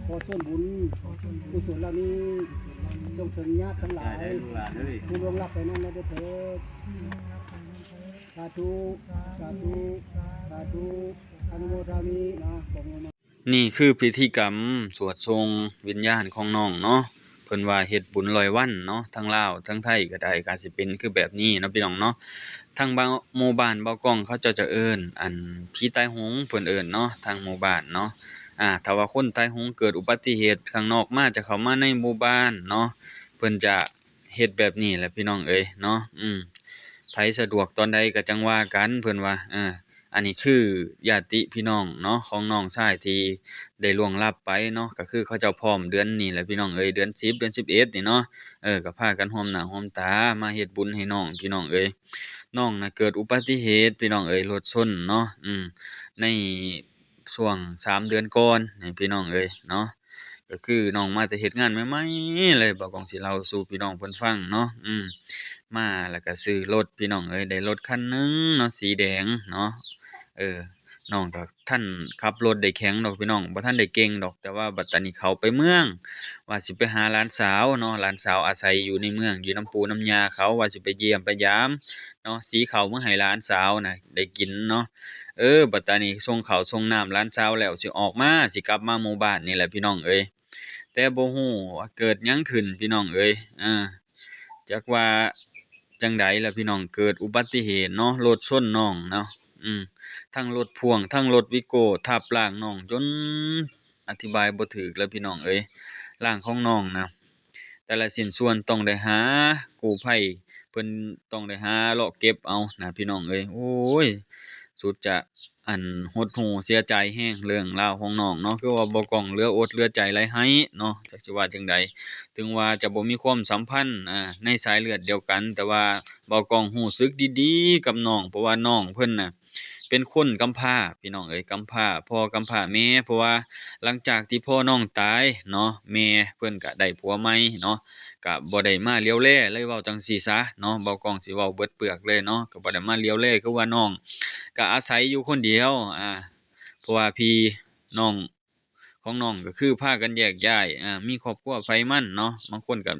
ขอส่วนบุญกุศลเหล่านี้จงถึงญาติทั้งหลายผู้ล่วงลับไปนั่นแล้วเถิดสาธุสาธุสาธุอนุโมทามินะบอกมานี่คือพิธีกรรมสวดทรงวิญญาณของน้องเนาะเพิ่นว่าเฮ็ดบุญร้อยวันเนาะทั้งลาวทั้งไทยก็ได้ก็สิเป็นคือแบบนี้เนาะพี่น้องเนาะทางบางหมู่บ้านบ่ก้องเขาเจ้าจะเอิ้นผีตายโหงเพิ่นเอิ้นเนาะทางหมู่บ้านเนาะถ้าว่าคนตายโหงเกิดอุบัติเหตุข้างนอกมาจะเข้ามาในหมู่บ้านเนาะเพิ่นจะเฮ็ดแบบนี้แหละพี่น้องเอ้ยเนาะไผสะดวกตอนใดก็จังว่ากันเพิ่นว่าอันนี้คือญาติพี่น้องเนาะของน้องชายที่ได้ล่วงลับไปเนาะก็คือเขาเจ้าพร้อมเดือนนี้แหละพี่น้องเอ้ยเดือน10เดือน11นี่เนาะก็พากันร่วมหน้าร่วมตามาเฮ็ดบุญให้น้องพี่น้องเอ้ยน้องน่ะเกิดอุบัติเหตุพี่น้องเอ้ยรถชนเนาะในช่วง3เดือนก่อนนี่พี่น้องเอ้ยเนาะก็คือน้องมาแต่เฮ็ดงานใหม่ๆเลยบ่กองสิเล่าสู่พี่น้องเพิ่นฟังเนาะมาแล้วก็ซื้อรถพี่น้องเอ้ยได้รถคันหนึ่งเนาะสีแดงเนาะเออน้องก็ทันขับรถได้แข็งดอกพี่น้องบ่ทันได้เก่งดอกแต่ว่าบัดตอนนี้เขาไปเมืองว่าสิไปหาหลานสาวเนาะหลานสาวอาศัยอยู่ในเมืองอยู่น้ำปูน้ำยาเขาว่าสิไปเยี่ยมไปยามเนาะสีข้าวมาให้หลานสาวน่ะได้กินเนาะบัดตานี้ส่งข้าวส่งน้ำหลานสาวแล้วสิออกมาสิกลับมาหมู่บ้านนี่แหละพี่น้องเอ้ยแต่บ่ฮู้ว่าเกิดหยังขึ้นพี่น้องเอ้ยจักว่าจั่งใดล่ะพี่น้องเกิดอุบัติเหตุเนาะรถชนน้องเนาะอืมทั้งรถพ่วงทั้งรถวิโก้ทับร่างน้องจนอธิบายบ่ถูกแล้วพี่น้องเอ้ยร่างของน้องนะแต่ละชิ้นส่วนต้องได้หากู้ภัยเพิ่นต้องได้หาเลาะเก็บเอานะพี่น้องเอ้ยโอ้ยสุดจะหดหู่เสียใจแรงเรื่องราวของน้องเนาะคือว่าบ่ก้องเหลืออดเหลือใจหลายไห้เนาะจักสิว่าจั่งใดถึงว่าจะบ่มีความสัมพันธ์ในสายเลือดเดียวกันแต่ว่าบ่ก้องรู้สึกดีๆกับน้องเพราะว่าน้องเพิ่นน่ะเป็นคนกำพร้าพี่น้องเอ้ยกำพร้าพ่อกำพร้าแม่เพราะว่าหลังจากที่พ่อน้องตายเนาะแม่เพิ่นก็ได้ผัวใหม่เนาะก็บ่ได้มาเหลียวแลเลยเว้าจั่งซี้ซะเนาะบ่ก้องสิเว้าเบิดเปลือกเลยเนาะก็บ่ได้มาเหลียวแลคือว่าน้องก็อาศัยอยู่คนเดียวเพราะว่าพี่น้องของน้องก็คือพากันแยกย้ายมีครอบครัวไผมันเนาะบางคนก็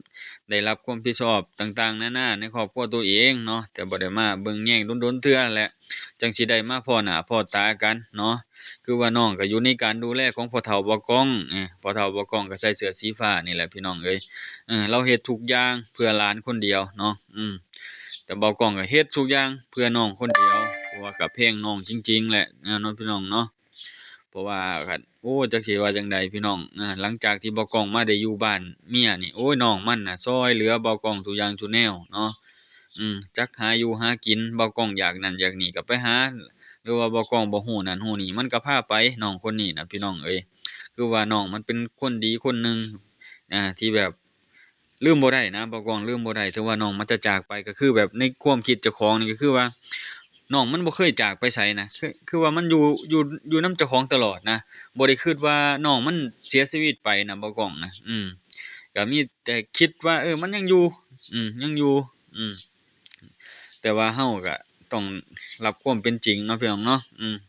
ได้รับความรับผิดชอบต่างๆนานาในครอบครัวตัวเองเนาะแต่บ่ได้มาเบิ่งแย่งดนๆเทื่อแหละจั่งสิได้มาพ้อหน้าพ้อตากันเนาะคือว่าน้องก็อยู่ในการดูแลของพ่อเฒ่าบ่ก้องพ่อเฒ่าบ่ก้องก็ใส่เสื้อสีฟ้านี่แหละพี่น้องเอ้ยเราเฮ็ดทุกอย่างเพื่อหลานคนเดียวเนาะแต่เบากล้องก็เฮ็ดทุกอย่างเพื่อน้องคนเดียวเพราะว่าก็เพลงน้องจริงๆแหละเนาะพี่น้องเนาะเพราะว่าก็โอ้จักสิว่าจั่งใดพี่น้องหลังจากที่เบากล้องมาได้อยู่บ้านเมียนี่โอ้ยน้องมันน่ะช่วยเหลือเบากล้องทุกอย่างทุกแนวเนาะจักหาอยู่หากินเบากล้องอยากนั่นอยากนี่ก็ไปหาหรือว่าเบากล้องบ่ฮู้นั่นฮู้นี่มันก็พาไปน้องคนนี้น่ะพี่น้องเอ้ยคือว่าน้องมันเป็นคนดีคนหนึ่งที่แบบ ลืมบ่ได้นะบ่กองลืมบ่ได้ถึงว่าน้องมันจะจากไปก็คือแบบในความคิดเจ้าของนี่ก็คือว่าน้องมันบ่เคยจากไปไสนะคือว่ามันอยู่นำเจ้าของตลอดนะบ่ได้คิดว่าน้องมันเสียชีวิตไปนะบ่กองนะก็มีแต่คิดว่ามันยังอยู่ยังอยู่อืม แต่ว่าเราก็ต้องรับความเป็นจริงเนาะพี่น้องเนาะ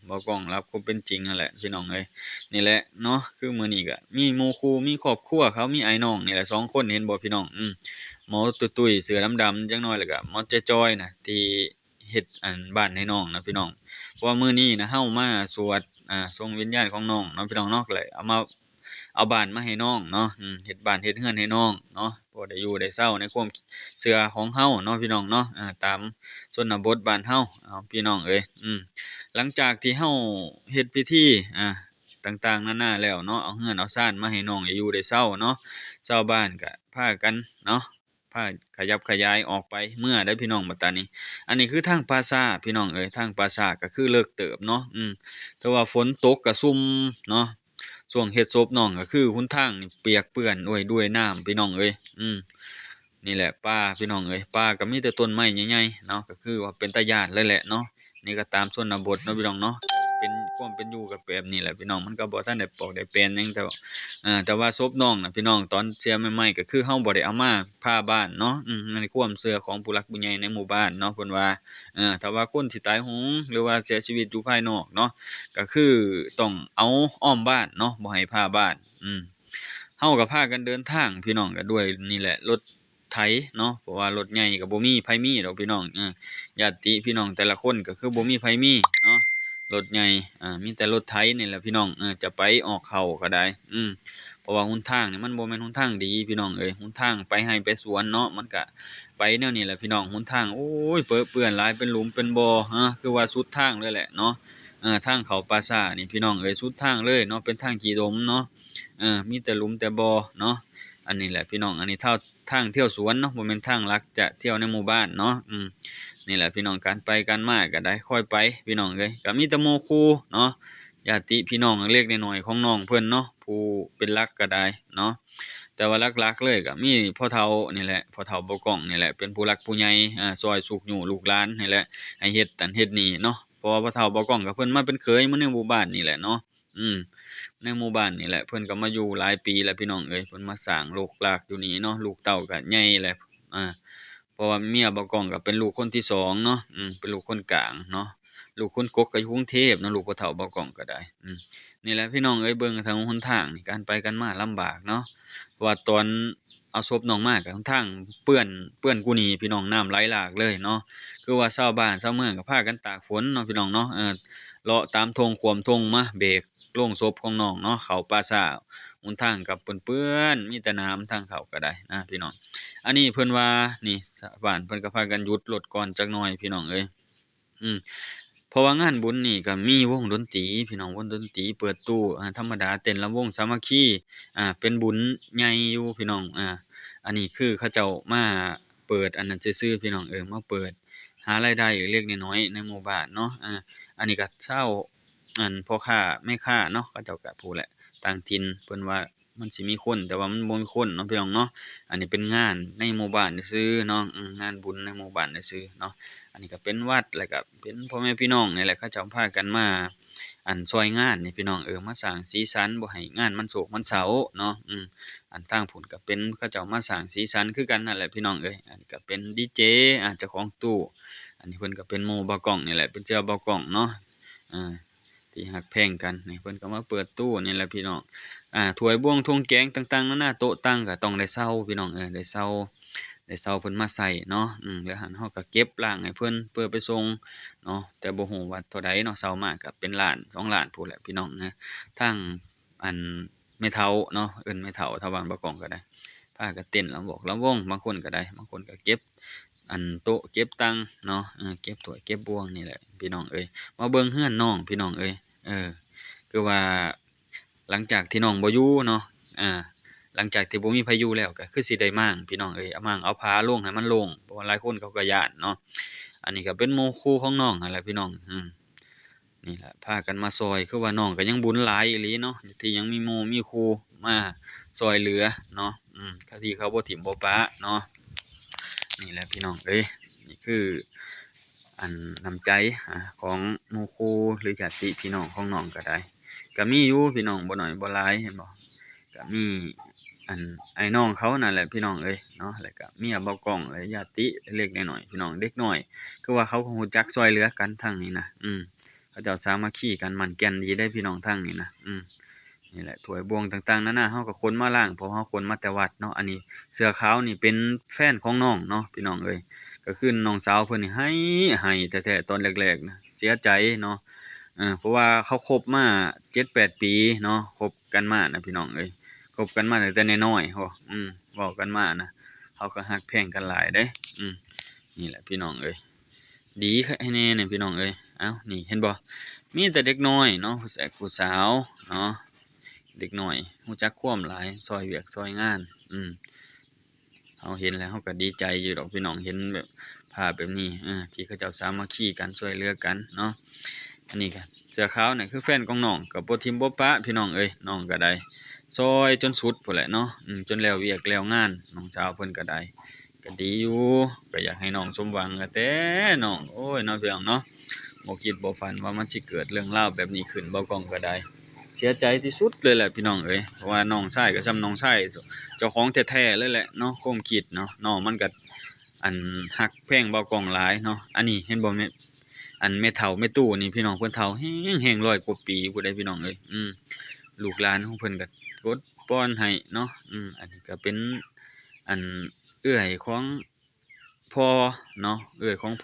บ่ต้องรับความเป็นจริงนั่นแหละพี่น้องเอ้ยนี่แหละเนาะคือมื้อนี้ก็มีหมู่คู่มีครอบครัวเขามีอ้ายน้องนี่แหละ2คนเห็นบ่พี่น้องหมอตุ้ยๆเสื้อดำๆจักหน่อยแล้วก็หมอจ้อยๆน่ะที่เฮ็ดบ้านให้น้องนะพี่น้องเพราะว่ามื้อนี้นะเรามาสวดส่งวิญญาณของน้องเนาะพี่น้องเนาะก็เลยเอาบ้านมาให้น้องเนาะเฮ็ดบ้านเฮ็ดเรือนให้น้องเนาะพอได้อยู่ได้เช้าในความเชื่อของเราเนาะพี่น้องเนาะตามชนบทบ้านเราเอาพี่น้องเอ้ยหลังจากที่เราเฮ็ดพิธีต่างๆนานาแล้วเนาะเอาเรือนเอาซ่านมาให้น้องได้อยู่ได้เช้าเนาะชาวบ้านก็พากันเนาะพาขยับขยายออกไปเมื่อได้พี่น้องบัดตานี้อันนี้คือทางปราสาทพี่น้องเอ้ยทางปราสาทก็คือเลิกเติบเนาะแต่ว่าฝนตกก็ซุ่มเนาะ ช่วงเฮ็ดศพน้องก็คือหนทางนี่เปียกเปื้อนด้วยน้ำพี่น้องเอ้ยนี่แหละป่าพี่น้องเอ้ยป่าก็มีแต่ต้นไม้ใหญ่ๆเนาะก็คือว่าเป็นตาย้านเลยแหละเนาะนี่ก็ตามชนบทเนาะพี่น้องเนาะเป็นความเป็นอยู่ก็แบบนี้แหละพี่น้องมันก็บ่ทันได้ปอกได้เป็นหยังแต่ว่าแต่ว่าศพน้องน่ะพี่น้องตอนเสียใหม่ๆก็คือเฮาบ่ได้เอามาพาบ้านเนาะในความเชื่อของผู้หลักผู้ใหญ่ในหมู่บ้านเนาะเพิ่นว่าถ้าว่าคนที่ตายโหงหรือว่าเสียชีวิตอยู่ภายนอกเนาะ ก็คือต้องเอาอ้อมบ้านเนาะบ่ให้พาบ้าน าก็พากันเดินทางพี่น้องก็ด้วยนี่แหละรถไถเนาะเพราะว่ารถใหญ่ก็บ่มีไผมีดอกพี่น้องญาติพี่น้องแต่ละคนก็คือบ่มีไผมีเนาะรถใหญ่มีแต่รถไถนี่แหละพี่น้องจะไปออกเข้าก็ได้เพราะว่าหนทางนี่มันบ่แม่นหนทางดีพี่น้องเอ้ยหนทางไปไร่ไปสวนเนาะมันก็ไปแนวนี้แหละพี่น้องหนทางโอ้ยเปรอะเปื้อนหลายเป็นหลุมเป็นบ่คือว่าสุดทางเลยแหละเนาะทางเขาปราสาทนี่พี่น้องเอ้ยสุดทางเลยเนาะเป็นทางขี้ดมเนาะมีแต่หลุมแต่บ่เนาะอันนี้แหละพี่น้องอันนี้ทางเที่ยวสวนเนาะบ่แม่นทางลักจะเที่ยวในหมู่บ้านเนาะนี่แหละพี่น้องการไปการมาก็ได้ค่อยไปพี่น้องเอ้ยก็มีแต่หมู่คู่เนาะญาติพี่น้องเล็กๆน้อยๆของน้องเพิ่นเนาะผู้เป็นหลักก็ได้เนาะแต่ว่าหลักๆเลยก็มีพ่อเฒ่านี่แหละพ่อเฒ่าบ่กล้องนี่แหละเป็นผู้หลักผู้ใหญ่ซอยสุกอยู่ลูกหลานนี่แหละให้เฮ็ดนั่นเฮ็ดนี่เนาะเพราะว่าพ่อเฒ่าบ่กล้องก็เพิ่นมาเป็นเขยมาในหมู่บ้านนี่แหละเนาะในหมู่บ้านนี่แหละเพิ่นก็มาอยู่หลายปีแล้วพี่น้องเอ้ยเพิ่นมาสร้างโลกรากอยู่นี่เนาะลูกเต้าก็ใหญ่แล้วเพราะว่าเมียบ่กล้องก็เป็นลูกคนที่สองเนาะเป็นลูกคนกลางเนาะลูกคนกกก็อยู่กรุงเทพเนาะลูกพ่อเฒ่าบ่กล้องก็ได้นี่แหละพี่น้องเอ้ยเบิ่งทางหนทางนี่การไปกันมาลำบากเนาะเพราะว่าตอนเอาศพน้องมาก็หนทางเปื้อนกูนี่พี่น้องน้ำไหลหลากเลยเนาะคือว่าชาวบ้านชาวเมืองก็พากันตากฝนเนาะพี่น้องเนาะเลาะตามทงขวมทงมาเบรกโรงศพของน้องเนาะเข้าป่าช้าหนทางก็เปื้อนๆมีแต่น้ำทางเข้าก็ได้นะพี่น้องอันนี้เพิ่นว่านี่ชาวบ้านเพิ่นก็พากันหยุดรถก่อนจักหน่อยพี่น้องเอ้ยเพราะว่างานบุญนี่ก็มีวงดนตรีพี่น้องวงดนตรีเปิดตู้ธรรมดาเต้นรำวงสามัคคีเป็นบุญใหญ่อยู่พี่น้องอันนี้คือเขาเจ้ามาเปิดอันนั้นซื่อๆพี่น้องมาเปิดหารายได้เล็กๆน้อยๆในหมู่บ้านเนาะอันนี้ก็เช่าพ่อค้าแม่ค้าเนาะเขาเจ้าก็พู้นแหละต่างถิ่นเพิ่นว่ามันสิมีคนแต่ว่ามันบ่มีคนเนาะพี่น้องเนาะอันนี้เป็นงานในหมู่บ้านซื่อๆเนาะงานบุญในหมู่บ้านซื่อๆเนาะอันนี้ก็เป็นวัดแล้วก็เป็นพ่อแม่พี่น้องนี่แหละเขาเจ้าพากันมาซอยงานนี่พี่น้องมาสร้างสีสันบ่ให้งานมันโศกมันเศร้าเนาะอันทางพู้นก็เป็นเขาเจ้ามาสร้างสีสันคือกันนั่นแหละพี่น้องอันนี้ก็เป็นดีเจเจ้าของตู้อันนี้เพิ่นก็เป็นหมู่บ่าวกล้องนี่แหละเป็นเจ้าบ่าวกล้องเนาะที่ฮักแพงกันนี่เพิ่นก็มาเปิดตู้นี่แหละพี่น้องถ้วยบวงถ้วยแกงต่างๆนานาโต๊ะตั้งก็ต้องได้เซาพี่น้องได้เซาเพิ่นมาใส่เนาะแล้วหั้นเราก็เก็บล้างให้เพิ่นเพื่อไปส่งเนาะแต่บ่ฮู้ว่าเท่าใดเนาะเซามาก็เป็นล้าน2ล้านพู้นแหละพี่น้องนะทางอันแม่เฒ่าเนาะเอิ้นแม่เฒ่าบ้านบ่กล้องก็ได้พากันเต้นรำวงบางคนก็ได้บางคนก็เก็บโต๊ะเก็บตังเนาะเก็บถ้วยเก็บบวงนี่แหละพี่น้องมาเบิ่งเรือนน้องพี่น้องคือว่าหลังจากที่น้องบ่อยู่เนาะหลังจากที่บ่มีไผอยู่แล้วก็คือสิได้ม่างพี่น้องเอาม่างเอาผ้าลงให้มันโล่งเพราะว่าหลายคนเขาก็ย้านเนาะอันนี้ก็เป็นหมู่คู่ของน้องนั่นแหละพี่น้องนี่แหละพากันมาซอยคือว่าน้องก็ยังบุญหลายอีหลีเนาะที่ยังมีหมู่มีคู่มาซอยเหลือเนาะก็ที่เขาบ่ถิ้มบ่ปะเนาะนี่แหละพี่น้องนี่คืออันน้ำใจของหมู่คู่หรือญาติพี่น้องของน้องก็ได้ก็มีอยู่พี่น้องบ่น้อยบ่หลายเห็นบ่ก็มีไอ้น้องเขานั่นแหละพี่น้องเนาะแล้วก็เมียบ่กล้องและญาติเล็กๆน้อยๆพี่น้องเด็กน้อยคือว่าเขาก็รู้จักช่วยเหลือกันทางนี้นะเขาเจ้าสามัคคีกันมั่นแก่นดีได้พี่น้องทางนี้นะนี่แหละถ้วยบวงต่างๆนานาเฮาก็ขนมาล้างเพราะเฮาขนมาแต่วัดเนาะอันนี้เสื้อขาวนี่เป็นแฟนของน้องเนาะพี่น้องก็คือน้องสาวเพิ่นนี่ให้แท้ๆตอนแรกๆนะเสียใจเนาะเพราะว่าเขาคบมา7-8ปีเนาะคบกันมานะพี่น้องคบกันมาตั้งแต่น้อยๆโหเว้ากันมานะเขาก็ฮักแพงกันหลายเด้นี่แหละพี่น้องดีให้แน่เนี่ยพี่น้องอ้าวนี่เห็นบ่มีแต่เด็กน้อยเนาะผู้สาวเนาะเด็กน้อยรู้จักความหลายซอยเวียกซอยงานเฮาเห็นแล้วเฮาก็ดีใจอยู่ดอกพี่น้องเห็นแบบภาพแบบนี้ที่เขาเจ้าสามัคคีกันช่วยเหลือกันเนาะอันนี้ก็เสื้อขาวนี่คือแฟนของน้องก็บ่ทิ่มบ่ปะพี่น้องน้องก็ได้ซอยจนสุดพู้นแหละเนาะจนแล้วเวียกแล้วงานน้องสาวเพิ่นก็ได้ก็ดีอยู่ก็อยากให้น้องสมหวังอะแต่น้องโอ้ยเนาะพี่น้องเนาะบ่คิดบ่ฝันว่ามันสิเกิดเรื่องราวแบบนี้ขึ้นบ่กล้องก็ได้เสียใจที่สุดเลยแหละพี่น้องเพราะว่าน้องชายก็ส่ำน้องชายเจ้าของแท้ๆเลยแหละเนาะความคิดเนาะน้องมันก็ฮักแพงบ่กล้องหลายเนาะอันนี้เห็นบ่แม่แม่เฒ่าแม่ตู้นี่พี่น้องเพิ่นเฒ่าแฮงๆ100กว่าปีพู้นเด้พี่น้องลูกหลานของเพิ่นก็ กดป้อนให้เนาะอันนี้ก็เป็นอันเอื้อยของพ่อเนาะเอื้อยของพ่อ